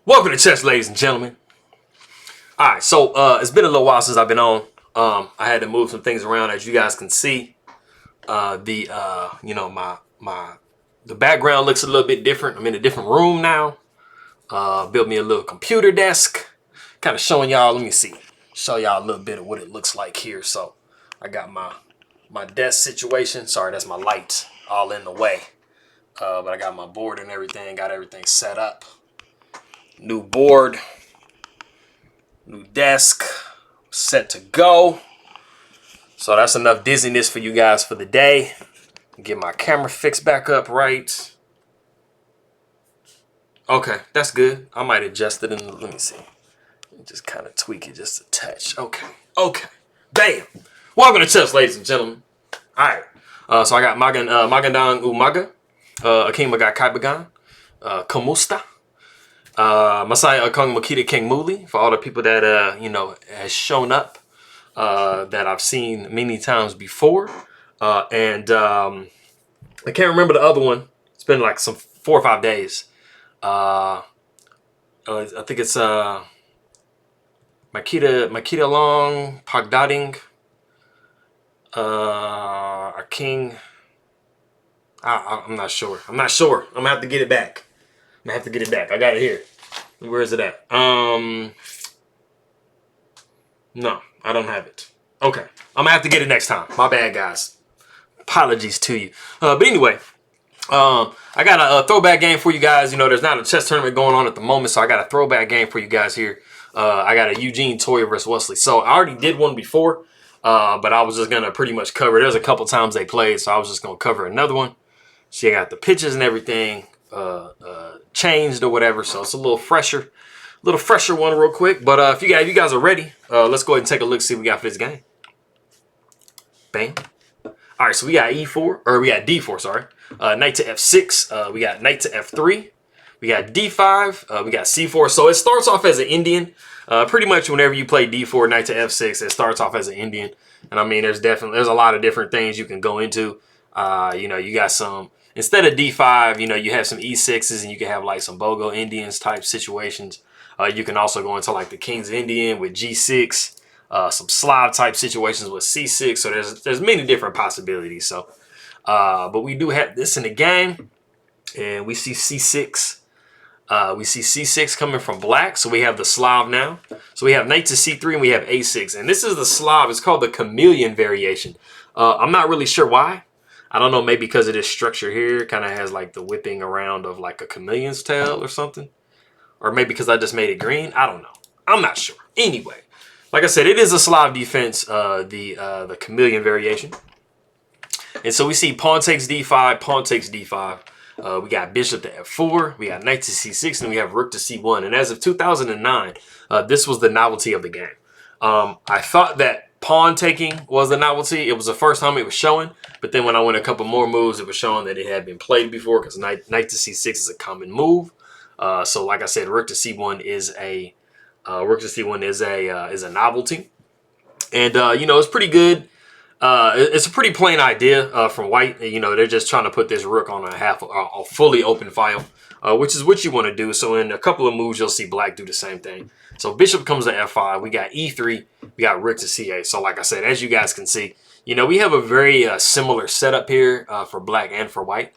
Welcome to chess, ladies and gentlemen. All right, so it's been a little while since I've been on. I had to move some things around, as you guys can see. The background looks a little bit different. I'm in a different room now. Built me a little computer desk, kind of showing y'all. Let me see, show y'all a little bit of what it looks like here. So I got my desk situation. Sorry, that's my light all in the way. But I got my board and everything. Got everything set up. New board, new desk, set to go. So that's enough dizziness for you guys for the day. Get my camera fixed back up right. Okay, that's good. I might adjust it in. Let me see. Just kind of tweak it just a touch. Okay. Bam. Welcome to chess, ladies and gentlemen. All right. So I got Magandang Umaga. Aking Maga Kaibagan. Kamusta. Masaya Akong Makita King Muli, for all the people that has shown up, that I've seen many times before. And I can't remember the other one. It's been like some 4 or 5 days. I think it's Makita Long, Pagdating, our king. I'm not sure. I'm gonna have to get it back. I got it here. Where is it at? No, I don't have it. Okay. I'm gonna have to get it next time. My bad, guys. Apologies to you. But anyway, I got a throwback game for you guys. You know, there's not a chess tournament going on at the moment, so I got a throwback game for you guys here. I got a Eugene Torre versus Wesley. So I already did one before, but I was just gonna pretty much cover. There's a couple times they played, so I was just gonna cover another one. So you got the pitches and everything changed or whatever, so it's a little fresher one real quick. But if you guys are ready, let's go ahead and take a look, see what we got for this game. Bam. All right, so we got D4, sorry. Knight to F6. We got Knight to F3. We got D5. We got C4. So it starts off as an Indian. Pretty much whenever you play D4, Knight to F6, it starts off as an Indian. And I mean, there's a lot of different things you can go into. You got some. Instead of D5, you have some E6s, and you can have like some BOGO Indians type situations. You can also go into like the King's Indian with G6, some Slav type situations with C6. So there's many different possibilities. So, but we do have this in the game, and we see C6. We see C6 coming from black, so we have the Slav now. So we have Knight to C3, and we have A6, and this is the Slav. It's called the Chameleon variation. I'm not really sure why. I don't know, maybe because of this structure here, kind of has like the whipping around of like a chameleon's tail or something. Or maybe because I just made it green. I don't know. I'm not sure. Anyway, like I said, it is a Slav defense, the chameleon variation. And so we see pawn takes D5, pawn takes D5. We got bishop to F4, we got knight to C6, and we have rook to C1. And as of 2009, this was the novelty of the game. I thought that pawn taking was the novelty. It was the first time it was showing, but then when I went a couple more moves, it was showing that it had been played before, because knight to C6 is a common move. So like I said, rook to C1 is a novelty, and it's pretty good. It's a pretty plain idea from white. They're just trying to put this rook on a fully open file, which is what you want to do. So in a couple of moves, you'll see black do the same thing. So bishop comes to F5. We got E3. We got rook to C8. So like I said, as you guys can see, we have a very similar setup here for black and for white.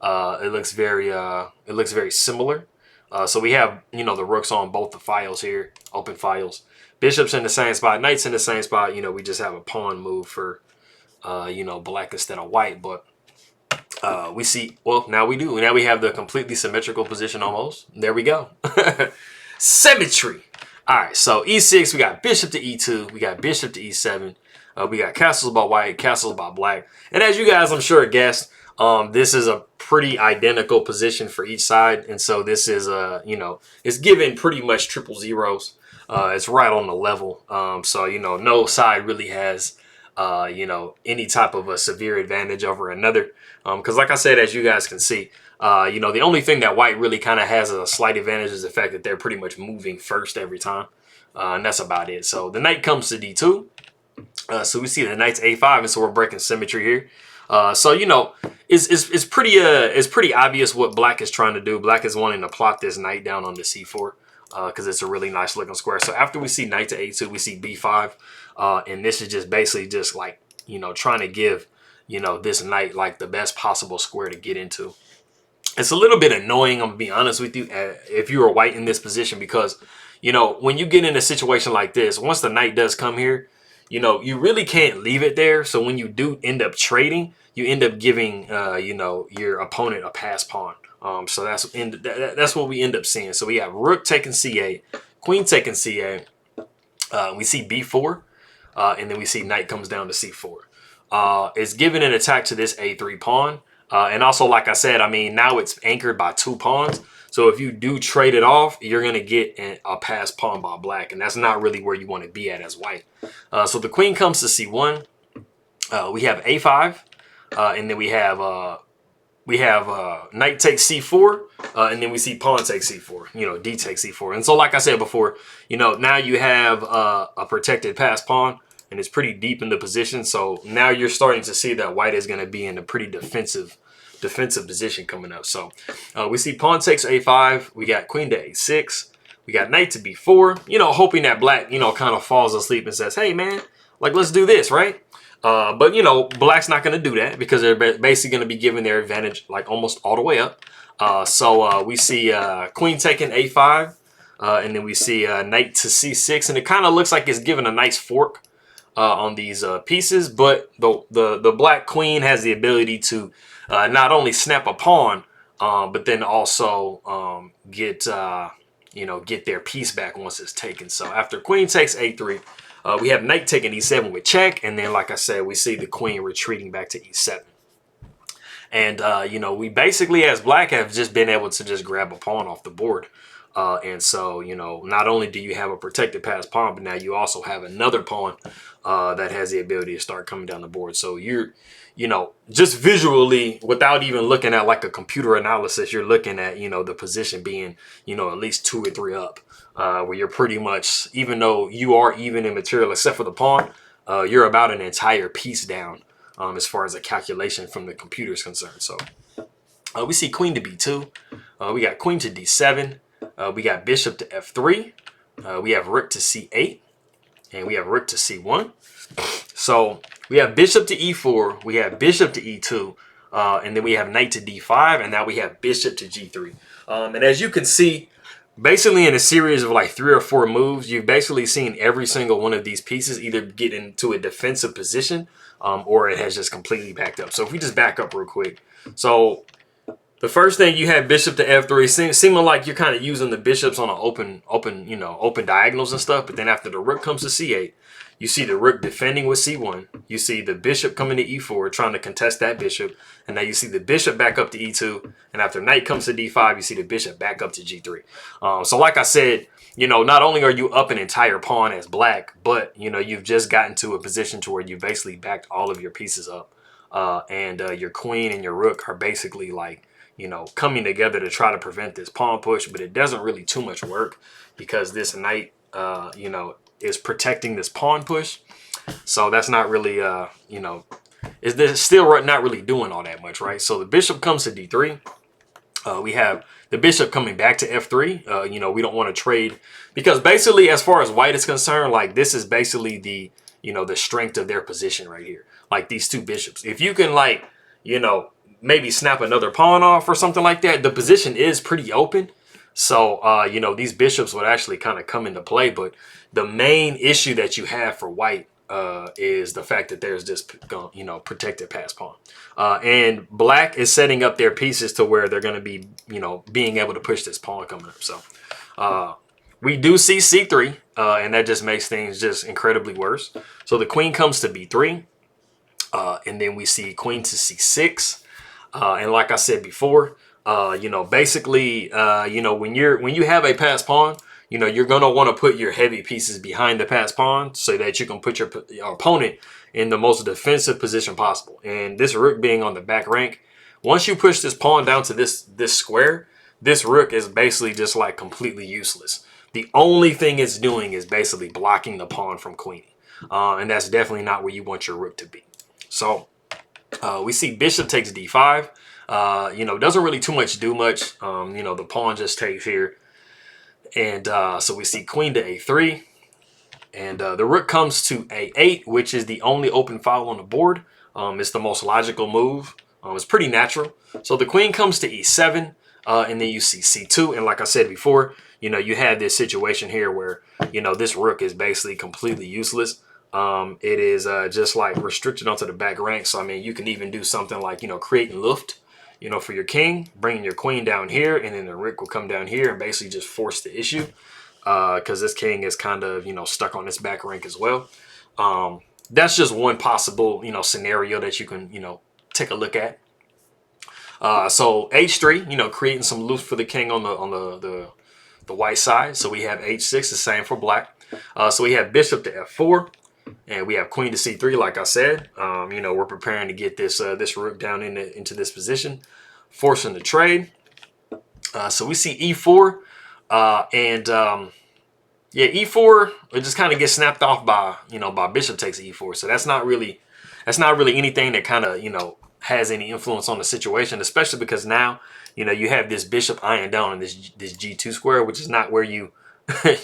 It looks very similar. So we have the rooks on both the files here, open files. Bishop's in the same spot, knight's in the same spot. We just have a pawn move for black instead of white. But we see, well, now we do. Now we have the completely symmetrical position almost. There we go. Symmetry. All right, so E6, we got bishop to E2, we got bishop to E7, we got castles by white, castles by black. And as you guys, I'm sure, guessed, this is a pretty identical position for each side. And so this is, it's given pretty much triple zeros. It's right on the level. So, no side really has, any type of a severe advantage over another. Because like I said, as you guys can see, the only thing that white really kind of has a slight advantage is the fact that they're pretty much moving first every time. And that's about it. So the knight comes to D2. So we see the knight's A5, and so we're breaking symmetry here. So it's pretty obvious what black is trying to do. Black is wanting to plot this knight down on the C4. because it's a really nice looking square. So after we see knight to a2, we see b5, and this is just basically just like, you know, trying to give, you know, this knight like the best possible square to get into. It's a little bit annoying, I'm gonna be honest with you, if you are white in this position, because, you know, when you get in a situation like this, once the knight does come here, you know, you really can't leave it there. So when you do end up trading, you end up giving, you know, your opponent a pass pawn. So that's what we end up seeing. So we have rook taking c8, queen taking c8. We see b4, and then we see knight comes down to c4. It's giving an attack to this a3 pawn. And also, like I said, I mean, now it's anchored by 2 pawns. So if you do trade it off, you're going to get a pass pawn by black. And that's not really where you want to be at as white. So the queen comes to c1. We have a5. And then we have knight takes c4. And then we see pawn takes c4. You know, d takes c4. And so like I said before, you know, now you have a protected pass pawn. And it's pretty deep in the position. So now you're starting to see that white is going to be in a pretty defensive position coming up. So we see pawn takes a5. We got queen to a6. We got knight to b4. You know, hoping that black, you know, kind of falls asleep and says, hey, man, like, let's do this, right? But, you know, black's not going to do that because they're basically going to be giving their advantage like almost all the way up. So we see queen taking a5. And then we see knight to c6. And it kind of looks like it's giving a nice fork on these pieces, but the black queen has the ability to not only snap a pawn, but then also get you know, get their piece back once it's taken. So after queen takes a3, we have knight taking e7 with check, and then like I said, we see the queen retreating back to e7. And you know, we basically as black have just been able to just grab a pawn off the board. And so, you know, not only do you have a protected pass pawn, but now you also have another pawn that has the ability to start coming down the board. So you're, you know, just visually, without even looking at like a computer analysis, you're looking at, you know, the position being, you know, at least 2 or 3 up, where you're pretty much, even though you are even in material except for the pawn, you're about an entire piece down as far as a calculation from the computer is concerned. So we see queen to b2. We got queen to d7. We got bishop to f3. We have rook to c8. And we have rook to c1. So we have bishop to e4. We have bishop to e2. And then we have knight to d5. And now we have bishop to g3. And as you can see, basically in a series of like 3 or 4 moves, you've basically seen every single one of these pieces either get into a defensive position or it has just completely backed up. So if we just back up real quick. So the first thing, you had bishop to f3, seeming like you're kind of using the bishops on an open diagonals and stuff. But then after the rook comes to c8, you see the rook defending with c1. You see the bishop coming to e4, trying to contest that bishop. And now you see the bishop back up to e2. And after knight comes to d5, you see the bishop back up to g3. So like I said, you know, not only are you up an entire pawn as black, but, you know, you've just gotten to a position to where you basically backed all of your pieces up. And your queen and your rook are basically like, you know, coming together to try to prevent this pawn push, but it doesn't really too much work because this knight, you know, is protecting this pawn push. So that's not really, you know, it's still not really doing all that much, right? So the bishop comes to d3. We have the bishop coming back to f3. You know, we don't want to trade because basically as far as white is concerned, like this is basically the, you know, the strength of their position right here. Like these 2 bishops. If you can like, you know, maybe snap another pawn off or something like that, the position is pretty open. So, you know, these bishops would actually kind of come into play. But the main issue that you have for white is the fact that there's this, you know, protected pass pawn. And black is setting up their pieces to where they're going to be, you know, being able to push this pawn coming up. So we do see c3, and that just makes things just incredibly worse. So the queen comes to b3, and then we see queen to c6. And like I said before, you know, basically, you know, when you have a pass pawn, you know, you're going to want to put your heavy pieces behind the pass pawn so that you can put your opponent in the most defensive position possible. And this rook being on the back rank, once you push this pawn down to this square, this rook is basically just like completely useless. The only thing it's doing is basically blocking the pawn from queening. And that's definitely not where you want your rook to be. So we see bishop takes d5. You know, doesn't really do much. You know, the pawn just takes here. And so we see queen to a3. And the rook comes to a8, which is the only open file on the board. It's the most logical move. It's pretty natural. So the queen comes to e7, and then you see c2. And like I said before, you have this situation here where, this rook is basically completely useless. It is just like restricted onto the back rank. So, I mean, you can even do something like, creating luft, for your king, bringing your queen down here, and then the rook will come down here and basically just force the issue. Because this king is kind of, stuck on this back rank as well. That's just one possible, scenario that you can, take a look at. So h3, creating some loot for the king on the white side. So we have h6, the same for black. So we have bishop to f4, and we have queen to c3. Like I said, we're preparing to get this this rook down into this position, forcing the trade. So we see e4. Yeah, e4, it just kind of gets snapped off by, by bishop takes e4. So that's not really anything that kind of, has any influence on the situation, especially because now, you have this bishop ironed down in this g2 square, which is not where you,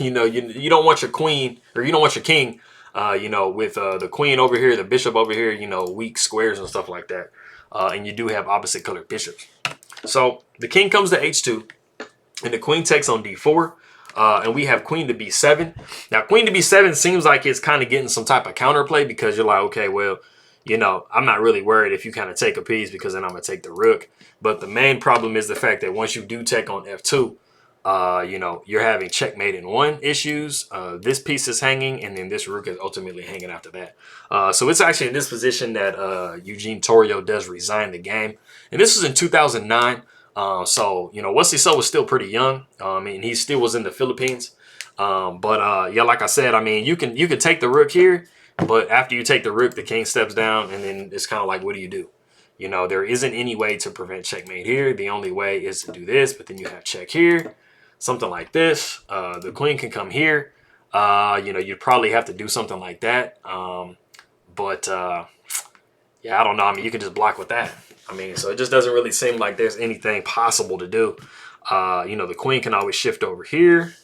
you don't want your queen, or you don't want your king, with the queen over here, the bishop over here, weak squares and stuff like that. And you do have opposite colored bishops. So the king comes to h2, and the queen takes on d4. And we have queen to b7. Now, queen to b7 seems like it's kind of getting some type of counterplay, because you're like, okay, well, I'm not really worried if you kind of take a piece, because then I'm going to take the rook. But the main problem is the fact that once you do take on f2, you're having checkmate in one issues. This piece is hanging, and then this rook is ultimately hanging after that. So it's actually in this position that Eugene Torre does resign the game. And this was in 2009. So, Wesley So was still pretty young. And he still was in the Philippines. Yeah, like I said, I mean, you can take the rook here, but after you take the rook, the king steps down, and then it's kind of like, what do you do? There isn't any way to prevent checkmate here. The only way is to do this, but then you have check here, something like this. The queen can come here. You'd probably have to do something like that. Yeah, I don't know. I mean, you can just block with that. I mean, so it just doesn't really seem like there's anything possible to do. The queen can always shift over here.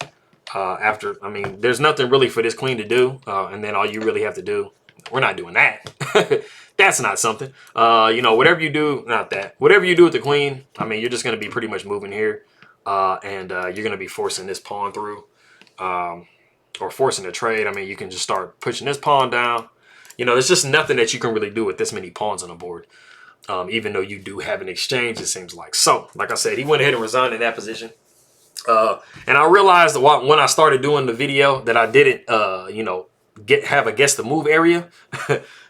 I mean, there's nothing really for this queen to do. And then all you really have to do, we're not doing that. That's not something. Whatever you do, not that. Whatever you do with the queen, I mean, you're just going to be pretty much moving here. And you're going to be forcing this pawn through. Or forcing a trade. I mean, you can just start pushing this pawn down. There's just nothing that you can really do with this many pawns on the board. Even though you do have an exchange, it seems like. So, like I said, he went ahead and resigned in that position. And I realized that when I started doing the video that I didn't, have a guess the move area.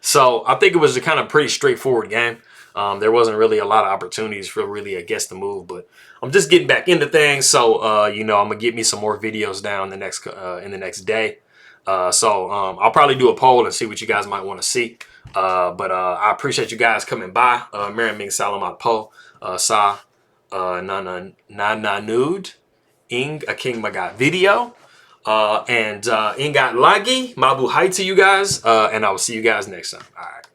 So I think it was a kind of pretty straightforward game. There wasn't really a lot of opportunities for really a guess the move, but I'm just getting back into things. So, I'm gonna get me some more videos down in the next day. I'll probably do a poll and see what you guys might want to see. I appreciate you guys coming by. Maraming Salamat po sa nanonood ing aking mga video. And ingat lagi, mabuhay to you guys. And I will see you guys next time. All right.